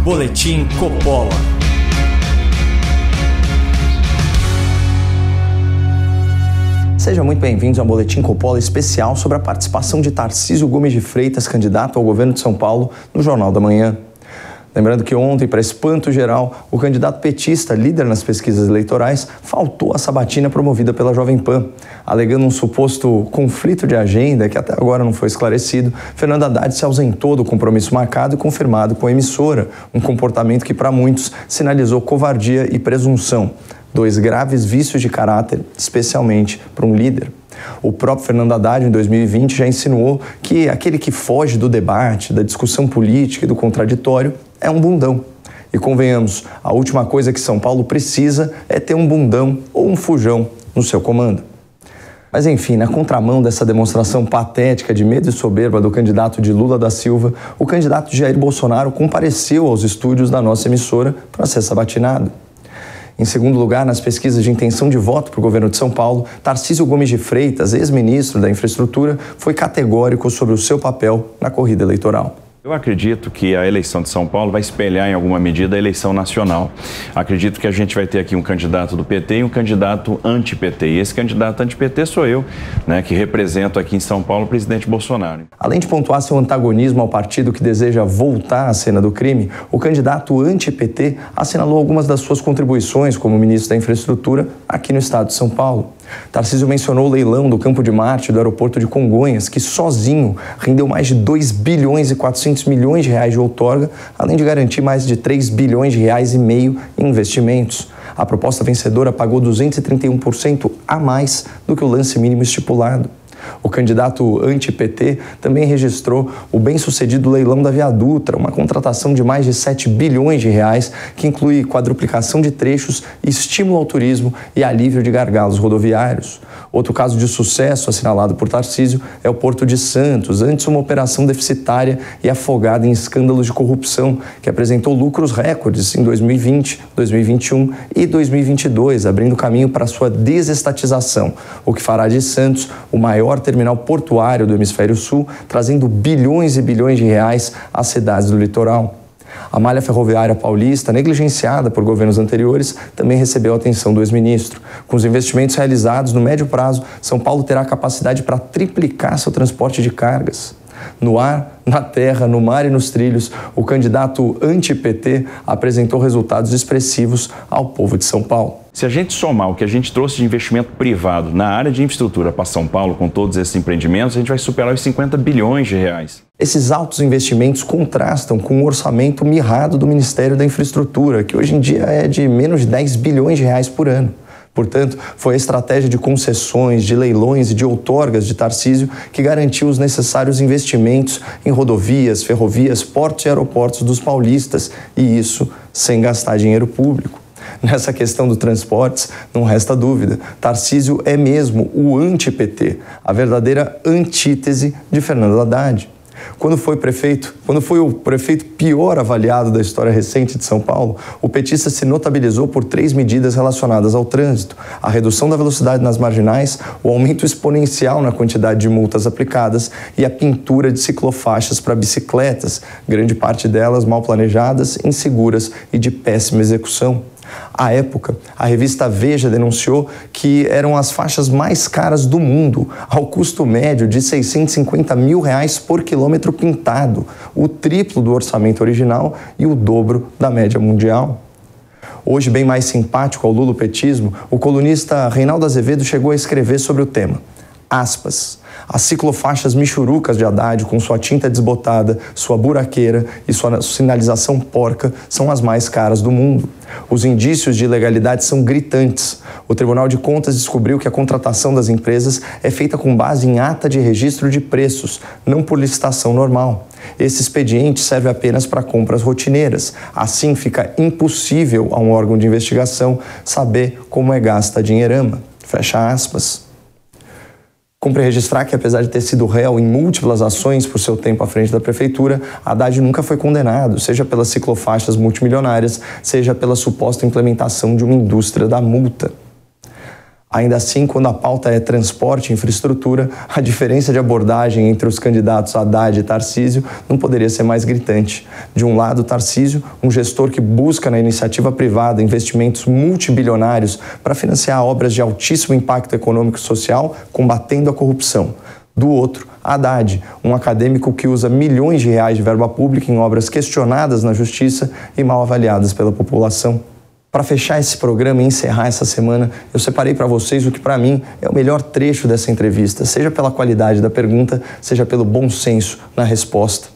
Boletim Coppola. Sejam muito bem-vindos ao Boletim Coppola especial sobre a participação de Tarcísio Gomes de Freitas, candidato ao governo de São Paulo, no Jornal da Manhã. Lembrando que ontem, para espanto geral, o candidato petista, líder nas pesquisas eleitorais, faltou à sabatina promovida pela Jovem Pan. Alegando um suposto conflito de agenda que até agora não foi esclarecido, Fernando Haddad se ausentou do compromisso marcado e confirmado com a emissora, um comportamento que para muitos sinalizou covardia e presunção. Dois graves vícios de caráter, especialmente para um líder. O próprio Fernando Haddad, em 2020, já insinuou que aquele que foge do debate, da discussão política e do contraditório é um bundão. E convenhamos, a última coisa que São Paulo precisa é ter um bundão ou um fujão no seu comando. Mas enfim, na contramão dessa demonstração patética de medo e soberba do candidato de Lula da Silva, o candidato Jair Bolsonaro compareceu aos estúdios da nossa emissora para ser sabatinado. Em segundo lugar, nas pesquisas de intenção de voto para o governo de São Paulo, Tarcísio Gomes de Freitas, ex-ministro da Infraestrutura, foi categórico sobre o seu papel na corrida eleitoral. Eu acredito que a eleição de São Paulo vai espelhar em alguma medida a eleição nacional. Acredito que a gente vai ter aqui um candidato do PT e um candidato anti-PT. E esse candidato anti-PT sou eu, que represento aqui em São Paulo o presidente Bolsonaro. Além de pontuar seu antagonismo ao partido que deseja voltar à cena do crime, o candidato anti-PT assinalou algumas das suas contribuições como ministro da Infraestrutura aqui no estado de São Paulo. Tarcísio mencionou o leilão do Campo de Marte do aeroporto de Congonhas, que sozinho rendeu mais de 2 bilhões e 400 milhões de reais de outorga, além de garantir mais de 3 bilhões de reais e meio em investimentos. A proposta vencedora pagou 231% a mais do que o lance mínimo estipulado. O candidato anti-PT também registrou o bem-sucedido leilão da Via Dutra, uma contratação de mais de 7 bilhões de reais, que inclui quadruplicação de trechos, estímulo ao turismo e alívio de gargalos rodoviários. Outro caso de sucesso assinalado por Tarcísio é o Porto de Santos, antes uma operação deficitária e afogada em escândalos de corrupção, que apresentou lucros recordes em 2020, 2021 e 2022, abrindo caminho para sua desestatização, o que fará de Santos o maior terminal portuário do Hemisfério Sul, trazendo bilhões e bilhões de reais às cidades do litoral. A malha ferroviária paulista, negligenciada por governos anteriores, também recebeu a atenção do ex-ministro. Com os investimentos realizados no médio prazo, São Paulo terá capacidade para triplicar seu transporte de cargas. No ar, na terra, no mar e nos trilhos, o candidato anti-PT apresentou resultados expressivos ao povo de São Paulo. Se a gente somar o que a gente trouxe de investimento privado na área de infraestrutura para São Paulo, com todos esses empreendimentos, a gente vai superar os 50 bilhões de reais. Esses altos investimentos contrastam com o orçamento mirrado do Ministério da Infraestrutura, que hoje em dia é de menos de 10 bilhões de reais por ano. Portanto, foi a estratégia de concessões, de leilões e de outorgas de Tarcísio que garantiu os necessários investimentos em rodovias, ferrovias, portos e aeroportos dos paulistas, e isso sem gastar dinheiro público. Nessa questão dos transportes, não resta dúvida, Tarcísio é mesmo o anti-PT, a verdadeira antítese de Fernando Haddad. Quando foi o prefeito pior avaliado da história recente de São Paulo, o petista se notabilizou por 3 medidas relacionadas ao trânsito: a redução da velocidade nas marginais, o aumento exponencial na quantidade de multas aplicadas e a pintura de ciclofaixas para bicicletas, grande parte delas mal planejadas, inseguras e de péssima execução. À época, a revista Veja denunciou que eram as faixas mais caras do mundo, ao custo médio de R$650 mil por quilômetro pintado, o triplo do orçamento original e o dobro da média mundial. Hoje, bem mais simpático ao lulopetismo, o colunista Reinaldo Azevedo chegou a escrever sobre o tema. Aspas, as ciclofaixas michurucas de Haddad, com sua tinta desbotada, sua buraqueira e sua sinalização porca, são as mais caras do mundo. Os indícios de ilegalidade são gritantes. O Tribunal de Contas descobriu que a contratação das empresas é feita com base em ata de registro de preços, não por licitação normal. Esse expediente serve apenas para compras rotineiras. Assim, fica impossível a um órgão de investigação saber como é gasta a dinheirama. Fecha aspas. Cumpre registrar que, apesar de ter sido réu em múltiplas ações por seu tempo à frente da prefeitura, Haddad nunca foi condenado, seja pelas ciclofaixas multimilionárias, seja pela suposta implementação de uma indústria da multa. Ainda assim, quando a pauta é transporte e infraestrutura, a diferença de abordagem entre os candidatos Haddad e Tarcísio não poderia ser mais gritante. De um lado, Tarcísio, um gestor que busca na iniciativa privada investimentos multibilionários para financiar obras de altíssimo impacto econômico e social, combatendo a corrupção. Do outro, Haddad, um acadêmico que usa milhões de reais de verba pública em obras questionadas na justiça e mal avaliadas pela população. Para fechar esse programa e encerrar essa semana, eu separei para vocês o que para mim é o melhor trecho dessa entrevista, seja pela qualidade da pergunta, seja pelo bom senso na resposta.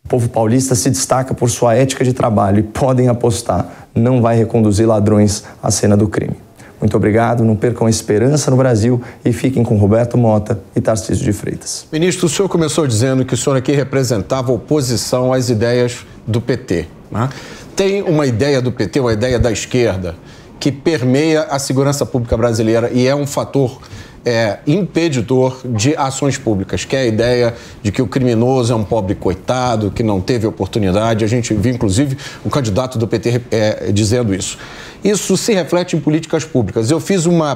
O povo paulista se destaca por sua ética de trabalho e podem apostar, não vai reconduzir ladrões à cena do crime. Muito obrigado, não percam a esperança no Brasil e fiquem com Roberto Mota e Tarcísio de Freitas. Ministro, o senhor começou dizendo que o senhor aqui representava oposição às ideias do PT, né? Tem uma ideia do PT, uma ideia da esquerda, que permeia a segurança pública brasileira e é um fator impedidor de ações públicas, que é a ideia de que o criminoso é um pobre coitado, que não teve oportunidade. A gente viu, inclusive, um candidato do PT dizendo isso. Isso se reflete em políticas públicas. Eu fiz uma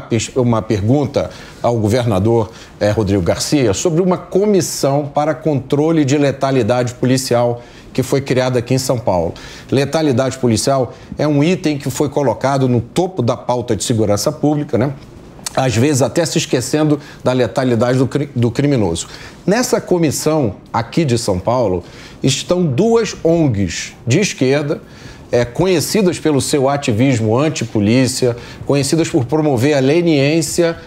pergunta ao governador Rodrigo Garcia sobre uma comissão para controle de letalidade policial que foi criada aqui em São Paulo. Letalidade policial é um item que foi colocado no topo da pauta de segurança pública, né? Às vezes até se esquecendo da letalidade do criminoso. Nessa comissão aqui de São Paulo estão duas ONGs de esquerda, conhecidas pelo seu ativismo anti-polícia, conhecidas por promover a leniência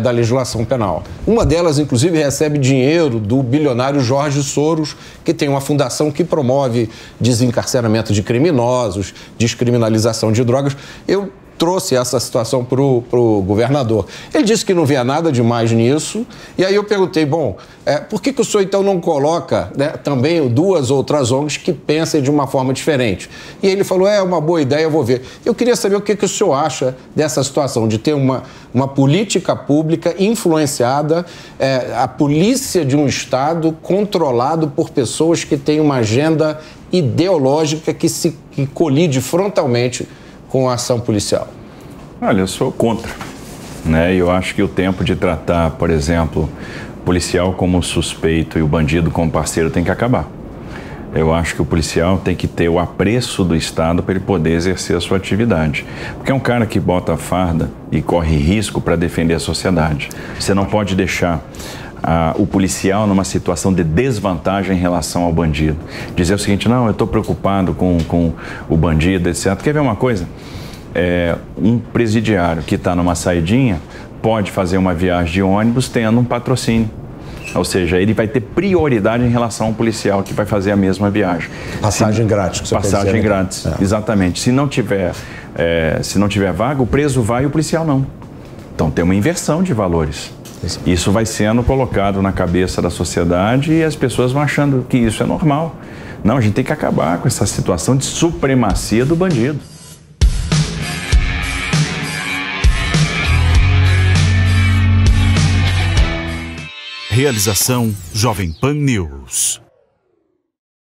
da legislação penal. Uma delas, inclusive, recebe dinheiro do bilionário Jorge Soros, que tem uma fundação que promove desencarceramento de criminosos, descriminalização de drogas. Eu trouxe essa situação para o governador. Ele disse que não via nada demais nisso, e aí eu perguntei, por que o senhor então não coloca, né, também duas outras ONGs que pensem de uma forma diferente? E ele falou, é uma boa ideia, eu vou ver. Eu queria saber o que o senhor acha dessa situação, de ter uma política pública influenciada, a polícia de um Estado controlado por pessoas que têm uma agenda ideológica que colide frontalmente com a ação policial. Olha, eu sou contra, né? Eu acho que o tempo de tratar, por exemplo, o policial como suspeito e o bandido como parceiro tem que acabar. Eu acho que o policial tem que ter o apreço do Estado para ele poder exercer a sua atividade. Porque é um cara que bota a farda e corre risco para defender a sociedade. Você não pode deixar o policial numa situação de desvantagem em relação ao bandido. Dizer o seguinte, não, eu estou preocupado com o bandido, etc. Quer ver uma coisa? Um presidiário que está numa saidinha pode fazer uma viagem de ônibus tendo um patrocínio. Ou seja, ele vai ter prioridade em relação ao policial que vai fazer a mesma viagem. Passagem grátis. Passagem grátis, exatamente. Se não tiver vaga, o preso vai e o policial não. Então tem uma inversão de valores. Isso vai sendo colocado na cabeça da sociedade e as pessoas vão achando que isso é normal. Não, a gente tem que acabar com essa situação de supremacia do bandido. Realização Jovem Pan News.